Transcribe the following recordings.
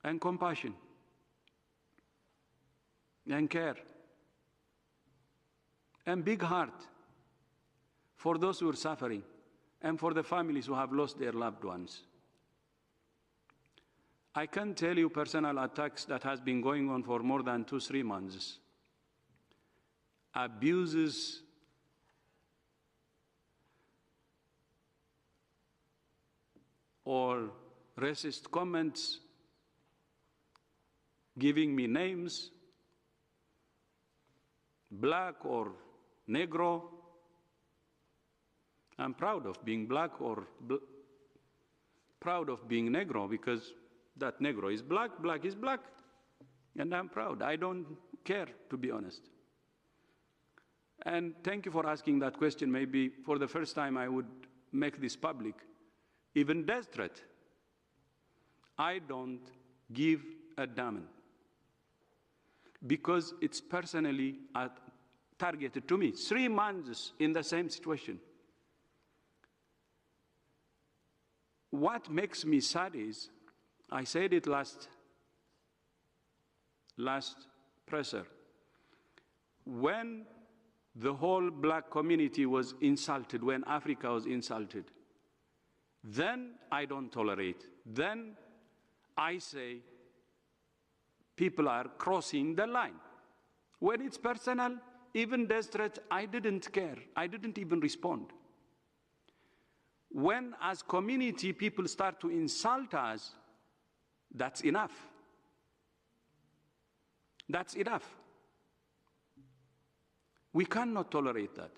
and compassion and care and big heart for those who are suffering and for the families who have lost their loved ones. I can tell you personal attacks that has been going on for more than 2-3 months. Abuses, or racist comments, giving me names, black or Negro. I'm proud of being black or proud of being Negro, because that Negro is black, black is black, and I'm proud. I don't care, to be honest. And thank you for asking that question. Maybe for the first time I would make this public. Even death threat, I don't give a damn, because it's personally targeted to me. 3 months in the same situation. What makes me sad is, I said it last presser, when the whole black community was insulted, when Africa was insulted, then I don't tolerate. Then I say people are crossing the line. When it's personal, even death threats, I didn't care. I didn't even respond. When, as community, people start to insult us, that's enough. That's enough. We cannot tolerate that.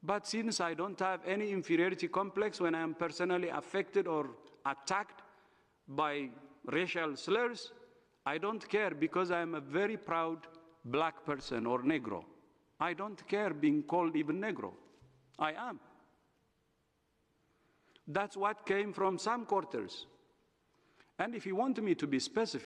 But since I don't have any inferiority complex when I am personally affected or attacked by racial slurs, I don't care, because I am a very proud black person or Negro. I don't care being called even Negro. I am. That's what came from some quarters. And if you want me to be specific,